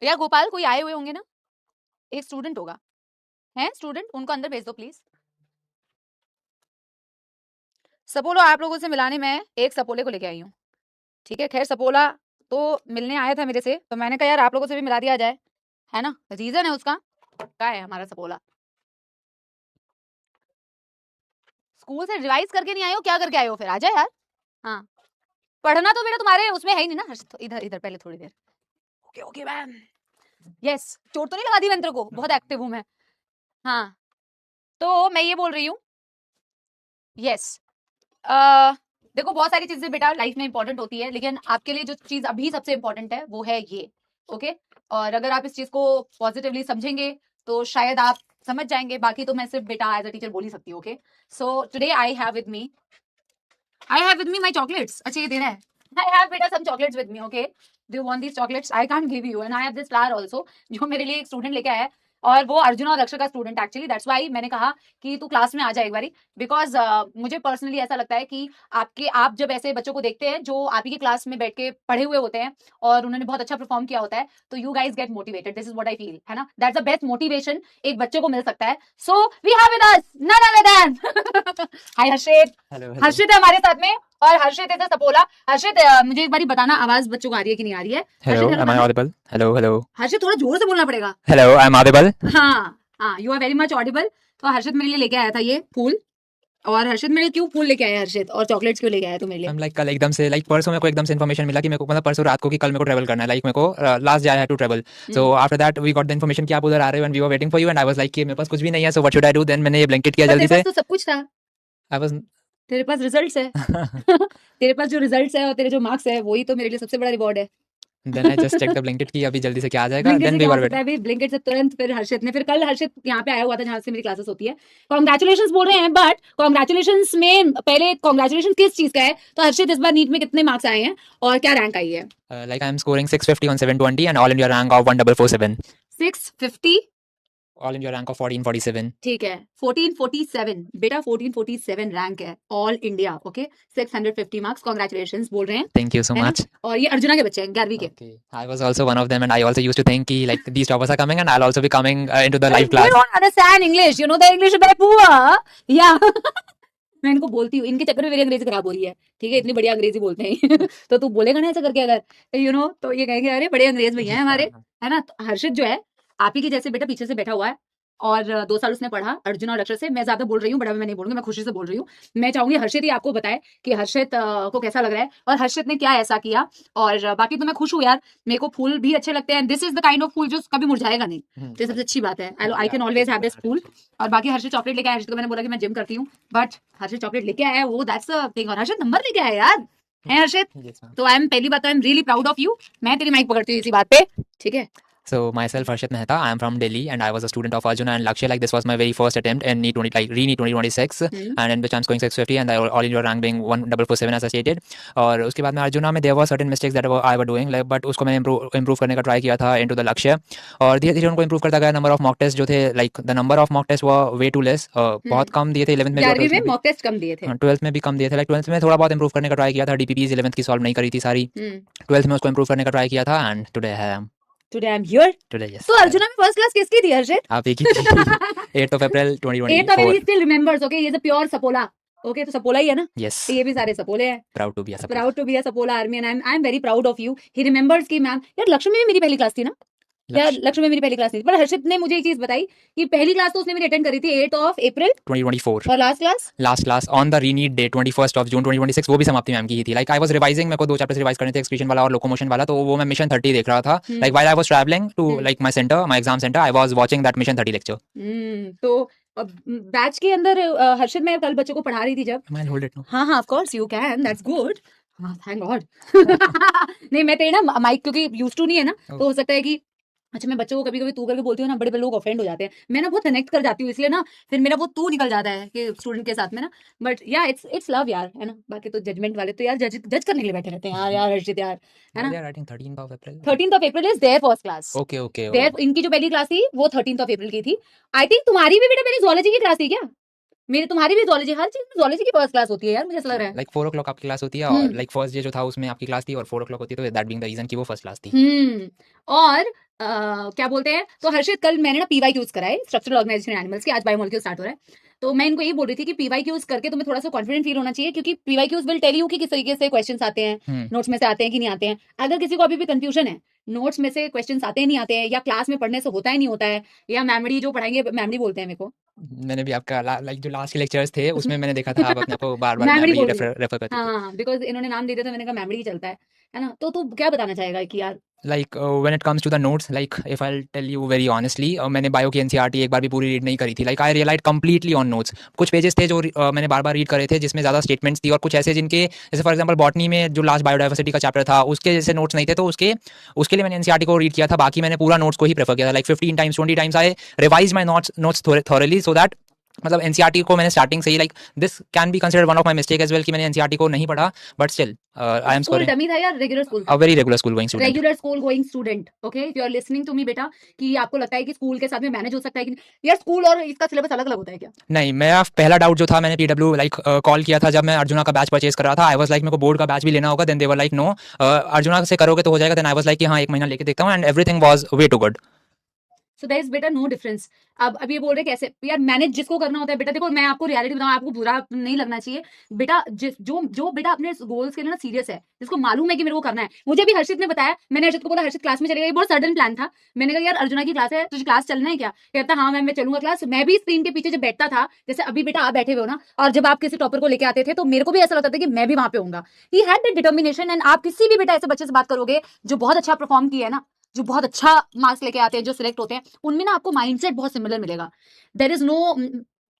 यार गोपाल कोई आए हुए होंगे ना, एक स्टूडेंट होगा, है स्टूडेंट, उनको अंदर भेज दो प्लीज। सपोलो आप लोगों से मिलाने में एक सपोले को लेके आई हूँ, ठीक है। खैर सपोला तो मिलने आया था मेरे से, तो मैंने कहा यार आप लोगों से भी मिला दिया जाए, है ना। रीजन है उसका, क्या है हमारा सपोला। स्कूल से रिवाइज करके नहीं आए हो, क्या करके आए हो फिर, आ जाए यार। हाँ, पढ़ना तो बेटा तुम्हारे उसमें है ही नहीं ना। इधर इधर पहले थोड़ी देर। Okay okay ma'am. यस, चोट तो नहीं लगा दी मैंने तेरे को, बहुत एक्टिव हूँ मैं। हाँ, तो मैं ये बोल रही हूँ, यस, देखो बहुत सारी चीजें बेटा लाइफ में इंपॉर्टेंट होती है, लेकिन आपके लिए जो चीज अभी सबसे इंपॉर्टेंट है वो है ये, ओके। और अगर आप इस चीज को पॉजिटिवली समझेंगे तो शायद आप समझ जाएंगे, बाकी तो मैं सिर्फ बेटा एज अ टीचर बोल ही सकती हूँ, okay. So today I have with me my chocolates. अच्छा ये दे रहा है, आई हैव बेटा some chocolates with me, okay. Do you want these chocolates, I can't give you, and I have this flower also, जो मेरे लिए एक स्टूडेंट लेके आया है, और वो अर्जुन और अक्षर का स्टूडेंट एक्चुअली, दैट्स व्हाई मैंने कहा कि तू क्लास में आ जाए एक बारी, बिकॉज मुझे पर्सनली ऐसा लगता है कि आप जब ऐसे बच्चों को देखते हैं जो आप ही की क्लास में बैठ के पढ़े हुए होते हैं और उन्होंने बहुत अच्छा परफॉर्म किया होता है, तो you guys get motivated, this is what I feel, है ना। दैट्स द बेस्ट मोटिवेशन एक बच्चे को मिल सकता है। So we have with us none other than hi Harshit. Hello Harshit है हमारे साथ में, और हर्षित इज सपोला। हर्षित मुझे एक बारी बताना आवाज बच्चों को आ रही है कि नहीं आ रही है। Hello, Harshit am I audible? Hello hello Harshit थोड़ा जोर से बोलना पड़ेगा। Hello, I am audible? हाँ हाँ, you are very much audible. तो हर्षित मेरे लिए लेके आया था ये फूल, और हर्षित मेरे लिए क्यों फूल लेके आया हर्षित, और चॉकलेट्स क्यों लेके आया तू मेरे लिए। हम लाइक कल एकदम से लाइक परसों मेरे को एकदम से इन्फॉर्मेशन मिला कि मेरे को मतलब परसों रात को कि कल मेरे को ट्रैवल करना है, लाइक मेरे को last day I have to travel. So after that we got the information कि आप उधर आ रहे हो and we were waiting for you and I was like कि मेरे पास कुछ भी नहीं है, so what should I do. Then मैंने ये ब्लैंकेट किया पर जल्दी तेरे से। पास तो सब कुछ था, आई वाज तेरे पास रिजल्ट्स है तेरे पास जो रिजल्ट्स है और तेरे जो मार्क्स है वही तो मेरे लिए सबसे बड़ा रिवॉर्ड है। Then I just check the blanket की अभी जल्दी से क्या आ जाएगा, ब्लिंकिट देन से वी क्या आ वर सकता वेटिंग। है भाई, ब्लिंकिट से तुरंत फिर हर्षित ने, फिर कल हर्षित यहाँ पे आया हुआ था जहाँ से मेरी क्लासेस होती है, कॉन्ग्रेचुलेशन बोल रहे हैं, बट कॉन्ग्रेचुलेशन में पहले कॉन्ग्रेचुलेशन किस चीज का है, तो हर्षित इस बार नीट में कितने मार्क्स आए हैं और क्या रैंक आई है। Like I am scoring 650 on 720 and all India rank of 1447. 650, All India rank of 1447. ठीक है 1447 बेटा, 1447 रैंक है all India, okay. 650 marks, congratulation बोल रहे हैं, Thank you so है ना। much. और ये अर्जुना के बच्चे हैं 11वीं के। Okay, I was also one of them, and I also used to think कि like these toppers are coming, and I'll also be coming into the live You class. don't understand English, you know the English is very poor, yeah मैं इनको बोलती हूँ, इनके चक्कर में मेरी अंग्रेजी खराब हो रही है, ठीक है, इतनी बढ़िया अंग्रेजी बोलते हैं तो तू बोलेगा ना ऐसा करके अगर, तो ये कहेंगे अरे बड़े अंग्रेज भैया हैं हमारे, है ना। तो हर्षित जो है आप ही के जैसे बेटा पीछे से बैठा हुआ है, और 2 साल उसने पढ़ा अर्जुन और अक्षर से। मैं ज्यादा बोल रही हूँ, बड़ा मैं नहीं बोलूंगी, मैं खुशी से बोल रही हूँ। मैं चाहूंगी हर्षित ही आपको बताए कि हर्षित को कैसा लग रहा है और हर्षित ने क्या ऐसा किया। और बाकी तो मैं खुश हूँ यार, मेरे को फूल भी अच्छे लगते हैं, this is the kind of phool जो कभी मुरझाएगा नहीं, तो ये सबसे अच्छी बात है। I can always have this phool. और बाकी हर्षित चॉकलेट लेके आया, हर्षित को मैंने बोला कि मैं जिम करती हूँ, बट हर्षित चॉकलेट लेके आया है, वो दैट्स अ थिंग। और हर्षित नंबर लेके आया यार, है हर्षित। Yes, ma'am. तो आई एम, पहली बात तो I am really proud of you. मैं तेरी माइक पकड़ती हूँ इसी बात पे, ठीक है। So myself, Harshit Mehta. I am from Delhi, and I was a student of Arjuna and Lakshya. Like this was my very first attempt in NEET 20, like re-NEET 2026, and in which I'm scoring 650, and the all India rank being 1447 as I stated. और उसके बाद में अर्जुना में there were certain mistakes that I was doing, like but उसको मैंने improve करने का try किया था into the Lakshya, और धीरे धीरे उनको improve करता गया। number of mock tests जो थे, like the number of mock tests were way too less. बहुत कम दिए थे 11th में भी और 11वीं 12th में में भी। मॉक टेस्ट कम दिए थे, 12th में भी कम दिए थे, like 12th में थोड़ा बहुत improve करने का try किया था। DPPs 11th की solve नहीं करी थी सारी, 12th में उसको improve करने का try किया था, and today I am today I am here. today, yes. तो अर्जुना में फर्स्ट क्लास किसकी थी हर्षित? आप एक ही थी 8th of April 8th of 2024. April still remembers, okay, ये is a pure Sapola, okay. तो सपोला ही है ना, Yes, तो ये भी सारे सपोले हैं। proud to be a supporter. Proud to be a सपोला army, and I am very proud of you. He remembers कि मैम, यार लक्ष्मी में मेरी पहली क्लास थी ना, यार लक्ष्मी में मेरी पहली क्लास थी, पर हर्षित ने मुझे एक चीज बताई कि पहली क्लास तो उसने मेरी अटेंड करी थी 8 ऑफ अप्रैल 2024. और last class last class on the रीनीट day 21st of June 2026, वो भी समाप्ति मैम की ही थी। लाइक आई वाज रिवाइजिंग, मेरे को 2 चैप्टर्स रिवाइज करने थे, एक्सक्रीशन वाला और लोकोमोशन वाला, तो वो मैं मिशन 30 देख रहा था। Like while I was travelling to like my centre, my exam centre, I was watching that mission 30 lecture. तो बैच के अंदर हर्षित, मैं कल बच्चों को पढ़ा रही थी जब, आई होल्ड इट नो। हाँ हाँ of course you can, that's good, हाँ थैंक गॉड नहीं मैं तेरे ना माइक क्योंकि यूज टू नहीं है ना, तो हो सकता है कि अच्छा मैं बच्चों को कभी कभी तू करके बोलती हूँ ना, बड़े बड़े लोग ऑफेंड हो जाते हैं, मैं ना बहुत कनेक्ट कर जाती हूँ, इसलिए ना फिर मेरा वो तू निकल जाता है कि स्टूडेंट के साथ में ना, बट या इट्स लव यार, है ना। बाकी तो जजमेंट वाले तो यार जज करने के लिए बैठे रहते हैं यार, यार हर्षित यार, है ना। They are writing 13th of April. 13th of April is there first class, okay okay. There इनकी जो पहली क्लास थी वो 13th of April की थी। आई थिंक तुम्हारी भी बेटा पहले zoology की क्लास थी क्या? मेरी तुम्हारी भी zoology, हर चीज में zoology की फर्स्ट क्लास होती है यार, मुझे ऐसा लग रहा है। लाइक 4 o'clock आपकी क्लास होती है हम्म। और लाइक फर्स्ट डे जो था उसमें आपकी क्लास थी और 4 o'clock होती है, तो दैट बीइंग द रीजन कि वो फर्स्ट क्लास थी। और क्या बोलते हैं, तो हर्षित कल मैंने ना PYQs कराए, स्ट्रक्चरल ऑर्गेनाइजेशन एनिमल्स के, आज बायोमोलिक्यूल स्टार्ट हो रहा है, तो मैं इनको ये बोल रही थी कि PYQs करके तुम्हें थोड़ा सा कॉन्फिडेंट फील होना चाहिए, क्योंकि PYQs विल टेल यू कि किस तरीके से क्वेश्चंस आते हैं, नोट्स में से आते हैं कि नहीं आते हैं। अगर किसी को अभी भी कंफ्यूजन है, नोट्स में से क्वेश्चंस आते हैं नहीं आते हैं, या क्लास में पढ़ने से होता है नहीं होता है, या मेमोरी जो पढ़ाएंगे, मेमोरी बोलते हैं मेरे को, मैंने भी आपका लाइक जो लास्ट के लेक्चर्स थे उसमें मैंने देखा था आप अपने को बार-बार मेमोरी मेमोरी बोल रही हूँ। रेफर करती थी। हाँ, बिकॉज इन्होंने नाम दे दिया तो मैंने कहा मेमोरी चलता है ना। तो तू क्या बताना चाहेगा कि यार like when it comes to the notes, like if I tell you very honestly, मैंने बायो की एनसीईआरटी एक बार भी पूरी रीड नहीं करी थी। Like I realise completely on notes. कुछ पेजेस थे जो मैंने बार बार रीड करे थे जिसमें ज़्यादा स्टेटमेंट्स थी, और कुछ ऐसे जिनके, जैसे फॉर एग्जांपल बॉटनी में जो लास्ट बायोडाइवर्सिटी का चैप्टर था उसके जैसे नोट्स नहीं थे, तो उसके लिए मैंने एनसीईआरटी को रीड किया था। बाकी मैंने पूरा नोट्स को ही प्रेफर किया था। Like 15 times 20 times I revise my notes thoroughly, so that मतलब एनसीईआरटी को मैंने स्टार्टिंग से ही, like this can be considered one of my mistake as well कि मैंने एनसीईआरटी को नहीं पढ़ा, but still I am school sorry. Dummy था या regular school? A very regular school going student. Regular school going student, okay, if you are listening to me बेटा, कि आपको लगता है कि स्कूल के साथ में मैनेज हो सकता है कि नहीं? यार स्कूल और इसका सिलेबस अलग अलग होता है क्या? नहीं, मेरा पहला डाउट जो था, मैंने पीडब्ल्यू लाइक कॉल किया था जब मैं अर्जुना का बैच परचेज कर रहा था। आई वाज लाइक मेरे को बोर्ड का बैच भी लेना होगा, then they were like no, Arjuna से करोगे तो हो जाएगा। देन आई वाज लाइक कि हाँ 1 महीना लेके देखता हूँ, and everything was way too good. So that is बेटा नो डिफरेंस। अब ये बोल रहे कैसे यार मैनेज जिसको करना होता है बेटा, देखो मैं आपको रियलिटी बताऊं, आपको बुरा नहीं लगना चाहिए बेटा, जो बेटा अपने गोल्स के लिए ना सीरियस है, जिसको मालूम है कि मेरे को करना है। मुझे भी हर्षित ने बताया, मैंने हर्षित को बोला हर्षित क्लास में चलेगा, ये बहुत सडन प्लान था। मैंने कहा यार अर्जुना की क्लास है, तुझे क्लास चलना है क्या? कहता हाँ मैम मैं चलूंगा क्लास। मैं भी स्क्रीन के पीछे जब बैठता था, जैसे अभी बेटा आप बैठे हुए हो ना, और जब आप किसी टॉपर को लेके आते थे तो मेरे को भी ऐसा लगता था कि मैं भी वहां पे होऊंगा। He had that determination. And आप किसी भी बेटा ऐसे बच्चे से बात करोगे जो बहुत अच्छा परफॉर्म किया है ना, जो बहुत अच्छा मार्क्स लेके आते हैं, जो सिलेक्ट होते हैं, उनमें ना आपको माइंडसेट बहुत सिमिलर मिलेगा। There is no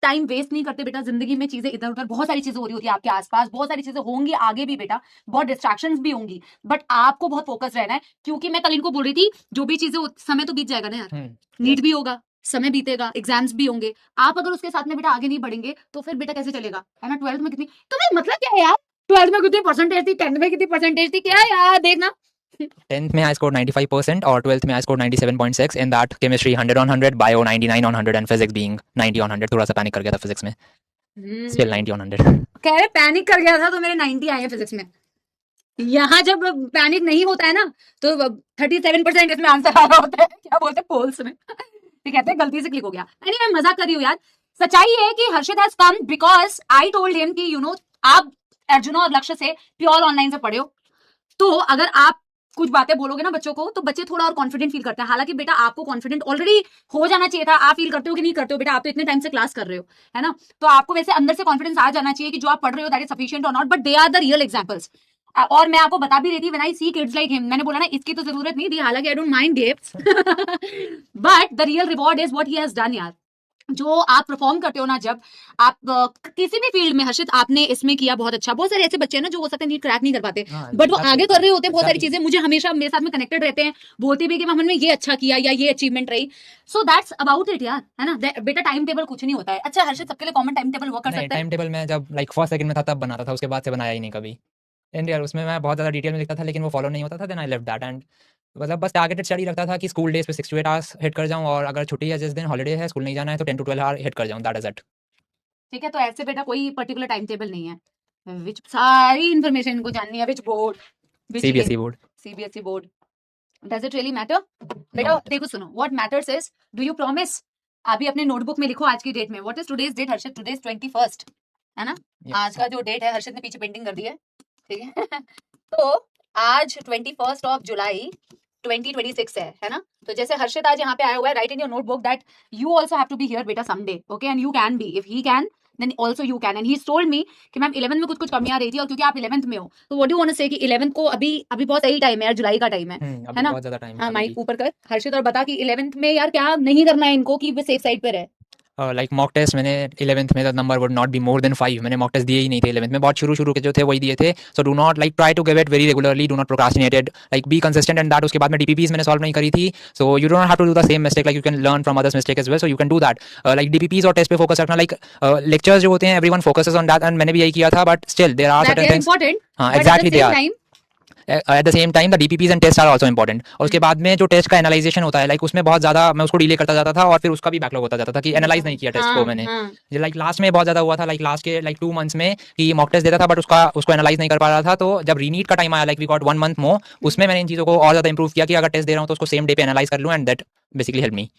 time waste नहीं करते बेटा जिंदगी में, चीजें इधर उधर, बहुत सारी चीजें हो रही होती है आपके आसपास, बहुत सारी चीजें होंगी आगे भी बेटा, बहुत डिस्ट्रैक्शंस भी होंगी, बट आपको बहुत फोकस रहना है। क्योंकि मैं कल इनको बोल रही थी, जो भी चीजें समय तो बीत जाएगा ना यार, नीट भी होगा, समय बीतेगा, एग्जाम्स भी होंगे, आप अगर उसके साथ में बेटा आगे नहीं बढ़ेंगे तो फिर बेटा कैसे चलेगा, है ना। 12th में कितनी, तुम्हें मतलब क्या है यार, 12th में कितनी परसेंटेज थी, 10th में कितनी परसेंटेज थी, क्या यार देखना। 10th में I scored 95% और 12th में I scored 97.6 in that chemistry 100 on 100, bio 99 on 100 and physics being 90 on 100। थोड़ा सा पैनिक कर गया था फिजिक्स में, still 90 on 100। कह रहे पैनिक कर गया था तो मेरे 90 आए हैं फिजिक्स में। यहाँ जब पैनिक नहीं होता है ना तो 37% इसमें आंसर आ रहा होता है, क्या बोलते हैं पोल्स में, ये कहते हैं गलती से क्लिक हो गया। नहीं मैं मजाक कर रही हूँ यार, सच्चाई है कि Harshit has come because I told him कि यू नो आप अर्जुना और लक्ष्य से प्योर ऑनलाइन से पढ़े हो, तो अगर आप कुछ बातें बोलोगे ना बच्चों को तो बच्चे थोड़ा और कॉन्फिडेंट फील करते हैं। हालांकि बेटा आपको कॉन्फिडेंट ऑलरेडी हो जाना चाहिए था, आप फील करते हो कि नहीं करते हो बेटा, आप तो इतने टाइम से क्लास कर रहे हो, है ना, तो आपको वैसे अंदर से कॉन्फिडेंस आ जाना चाहिए कि जो आप पढ़ रहे हो दैट इज सफिशिएंट और not, but they are the real examples. और मैं आपको बता भी रही थी when I see kids like him, मैंने बोला ना इसकी तो जरूरत नहीं थी, हालांकि I don't mind gifts but the real reward is what he has done यार। जो आप परफॉर्म करते हो ना, जब आप किसी भी फील्ड में, हर्षित आपने इसमें किया बहुत अच्छा, बहुत सारे ऐसे बच्चे हैं ना जो हो सकते हैं नीट क्रैक नहीं कर पाते, बट वो आगे कर रहे होते हैं बहुत सारी चीजें, मुझे हमेशा मेरे साथ में कनेक्टेड रहते हैं, बोलते भी कि हमने ये अच्छा किया या ये अचीवमेंट रही। सो दैट्स अबाउट इट यार, है ना बेटा, टाइम टेबल कुछ नहीं होता है। अच्छा हर्षित सबके लिए कॉमन टाइम टेबल वर्क कर सकता है? टाइम टेबल मैं जब लाइक फर्स्ट सेकंड में था तब बनाता था, उसके बाद से बनाया ही नहीं कभी। एंड यार उसमें मैं बहुत ज़्यादा डिटेल में लिखता था लेकिन वो फॉलो नहीं होता था, then I left that. And मतलब बस टारगेटेड स्टडी रखता था कि स्कूल डेज पे 6 to 8 आवर्स हिट कर जाऊं, और अगर छुट्टी है जिस दिन हॉलीडे है स्कूल नहीं जाना है तो 10 to 12 आवर हिट कर जाऊं, दैट इज इट। ठीक है, तो ऐसे बेटा कोई पर्टिकुलर टाइम टेबल नहीं है, विच सारी इन्फॉर्मेशन इनको जाननी है, which board, CBSE board, CBSE board, does it really matter बेटा? देखो सुनो, what matters is do you promise, अभी अपने नोटबुक में लिखो आज की डेट में, what is today's date Harshit, today is 21st, है ना, आज का जो डेट है, हर्षित ने पीछे पेंटिंग कर दी है, ठीक है तो आज 21st of July 2026 है ना, तो जैसे हर्षित आज यहाँ पे आया हुआ है, right in your notebook that you also have to be here बेटा someday, okay, and you can be, if he can then also you can. And he told me कि मैम 11th में कुछ कमियां रही थी, और क्योंकि आप 11th में हो तो व्हाट डू वांट टू से कि 11th को अभी बहुत सही टाइम है यार, जुलाई का टाइम है ना, बहुत ज्यादा टाइम हाँ माइक ऊपर कर हर्षित और बता कि 11th में यार क्या नहीं करना है इनको कि वे सेफ साइड पे रहे। लाइक मॉक टेस्ट मैंने 11th में the number would not be more than 5, मैंने मॉक टेस्ट दिए ही नहीं थे 11th में, बहुत शुरू के जो थे वही दिए थे। So do not like try to give it very regularly, do not procrastinate it, like be consistent and that. उसके बाद में डीपीपीज मैंने सॉल्व नहीं करी थी, so you don't have to do the same mistake, like you can learn from others mistake as well, so you can do that. Like DPPs और test पे focus रखना, लाइक लेक्चर्स जो होते हैं everyone focuses on that, and मैंने भी यही किया था, but still there are certain things, हां exactly they are at the same time the DPPs and test are also important. और उसके बाद में जो टेस्ट का एनालाइजेशन होता है, लाइक उसमें बहुत ज़्यादा मैं उसको डिले करता जाता था और फिर उसका भी बैकलॉग होता जाता था कि एनालाइज नहीं किया टेस्ट को मैंने। लाइक लास्ट में बहुत ज़्यादा हुआ था, लाइक लास्ट के लाइक 2 मंथ्स में कि मॉक टेस्ट देता था बट उसको एनालाइज नहीं कर पा रहा था। तो जब रीनीट का टाइम आया, like we got 1 month more, उसमें मैंने इन चीज़ों को और ज़्यादा इंप्रूव किया कि अगर टेस्ट दे रहा हूँ तो उसको सेम डे पे एनालाइज कर लूँ, and that basically help me.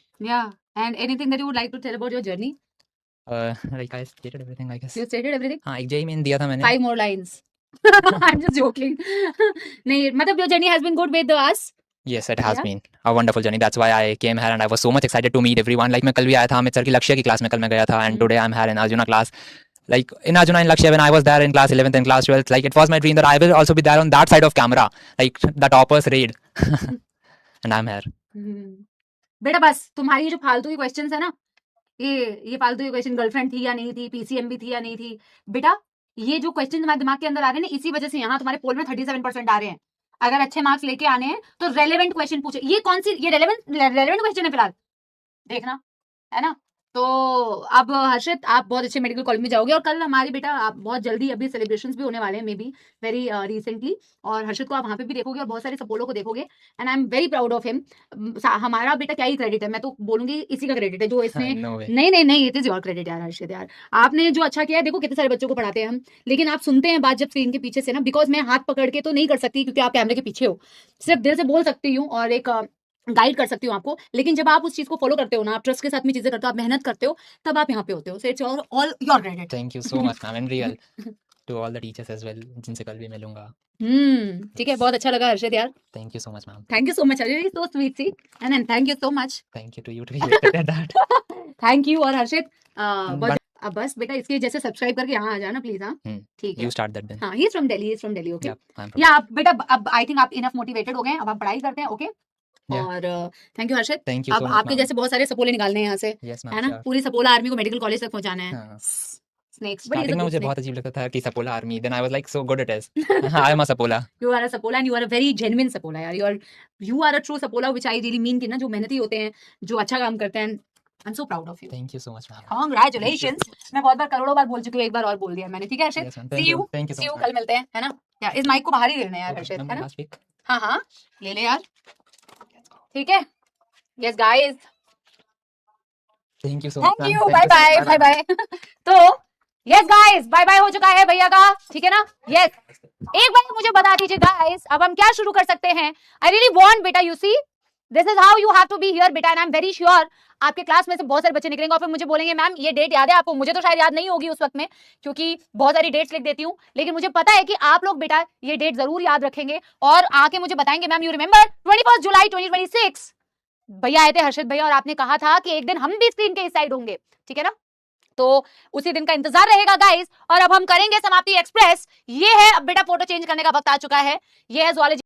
And anything that you would like to tell about your journey? Like I stated everything, I guess. You stated everything? हाँ, एक जेईई मेन दिया था मैंने। 5 more lines. I'm just joking. नहीं, मतलब your journey has been good with us. Yes, it has been a wonderful journey. That's why I came here and I was so much excited to meet everyone. Like मैं कल भी आया था, Amit sir की लक्ष्य की क्लास में कल मैं गया था, and today I'm here in Arjuna class. Like in Arjuna and Lakshya, when I was there in class 11th and class 12th, like it was my dream that I will also be there on that side of camera, like the toppers raid. And I'm here. बेटा बस तुम्हारी जो फालतू की questions है ना, ये फालतू की क्वेश्चन, गर्लफ्रेंड थी या नहीं थी, पीसीएमबी थी या नहीं थी, बेटा ये जो क्वेश्चन तुम्हारे दिमाग के अंदर आ रहे हैं ना, इसी वजह से यहाँ तुम्हारे पोल में 37% आ रहे हैं। अगर अच्छे मार्क्स लेके आने हैं तो रेलेवेंट क्वेश्चन पूछे। ये कौन सी, ये रेलेवेंट क्वेश्चन है फिलहाल, देखना है ना। तो अब हर्षित आप बहुत अच्छे मेडिकल कॉलेज में जाओगे, और कल हमारे बेटा आप बहुत जल्दी अभी सेलिब्रेशंस भी होने वाले हैं, मे बी वेरी रिसेंटली, और हर्षित को आप वहाँ पे भी देखोगे और बहुत सारे सपोलो को देखोगे, and I am very proud of him. हमारा बेटा क्या ही क्रेडिट है, मैं तो बोलूंगी इसी का क्रेडिट है जो इसने No way. नहीं इट इज योर क्रेडिट यार हर्षित यार, आपने जो अच्छा किया है। देखो कितने सारे बच्चों को पढ़ाते हैं हम, लेकिन आप सुनते हैं बात जब स्क्रीन के पीछे से ना, बिकॉज मैं हाथ पकड़ के तो नहीं कर सकती क्योंकि आप कैमरे के पीछे हो, सिर्फ दिल से बोल सकती हूँ और एक गाइड कर सकती हूँ आपको, लेकिन जब आप उस चीज को फॉलो करते हो ना, आप ट्रस्ट के साथ में चीजें करते हो, आप मेहनत करते हो, तब आप यहाँ पे होते हो। So it's all your credit. Thank you so much, ma'am, and real to all the teachers as well, जिनसे कल भी मिलूंगा। ठीक है, बहुत अच्छा लगा हर्षित यार। Thank you so much, ma'am. Thank you so much Harshit, so sweet see, and thank you so much. Thank you to you to be respected that. Thank you. और हर्षित but- अब बस बेटा इसके जैसे सब्सक्राइब करके यहाँ आ जाना प्लीज। हाँ ठीक है, You start that then. हाँ, he is from Delhi, okay. Yeah, I'm from. या आप बेटा अब आई थिंक आप इनफ मोटिवेटेड हो गए हैं, अब आप पढ़ाई करते हैं, ओके। Yeah. और thank you Harshit. Thank you अब so much, आपके ma'am. जैसे बहुत सारे सपोले निकालने हैं यहाँ से, Yes, ma'am. है ना, Sure. पूरी सपोला आर्मी को मेडिकल कॉलेज तक पहुंचाना है। हाँ. स्नेक्स, Starting में मुझे बहुत अजीब लगता था कि सपोला army, then I was like so good at it. I am a Sapola. You are a Sapola and you are a very genuine सपोला यार, you are a true Sapola, which I really mean कि ना, जो मेहनती होते हैं, जो अच्छा काम करते हैं, I'm so proud of you. Thank you so much, ma'am. Congratulations. मैं बहुत बार, करोड़ों बार बोल चुकी हूँ, एक बार और बोल दिया मैंने, ठीक है हर्षित? Yes, ma'am. See you. Thank you so See you, much. कल मिलते हैं, है ना यार। इस माइक को बाहर ही लेना है यार Okay, हर्षित, ma'am, है ना? last week. हाँ ले ले यार, ठीक है। Yes guys, Thank you so much, thank ma'am. you, Thank bye you so bye, much. bye bye। तो यस गाइस, बाय बाय हो चुका है भैया का, ठीक है ना? यस, एक बार मुझे बता दीजिए गाइस, अब हम क्या शुरू कर सकते हैं? आई रियली वांट बेटा, you see this is how you have to be here बेटा, and I am very sure आपके क्लास में से बहुत सारे बच्चे निकलेंगे और फिर मुझे बोलेंगे मैम ये डेट याद है आपको? मुझे तो शायद याद नहीं होगी उस वक्त में, क्योंकि बहुत सारी डेट्स लिख देती हूँ, लेकिन मुझे पता है कि आप लोग बेटा ये डेट जरूर याद रखेंगे और आके मुझे बताएंगे मैम यू रिमेंबर 21 जुलाई 2026 भैया आए थे हर्षित भैया, और आपने कहा था कि एक दिन हम भी स्क्रीन के इस साइड होंगे, ठीक है ना? तो उसी दिन का इंतजार रहेगा गाइस, और अब हम करेंगे समाप्ति एक्सप्रेस। ये है अब बेटा फोटो चेंज करने का वक्त आ चुका है। ये है ज़ूलॉजी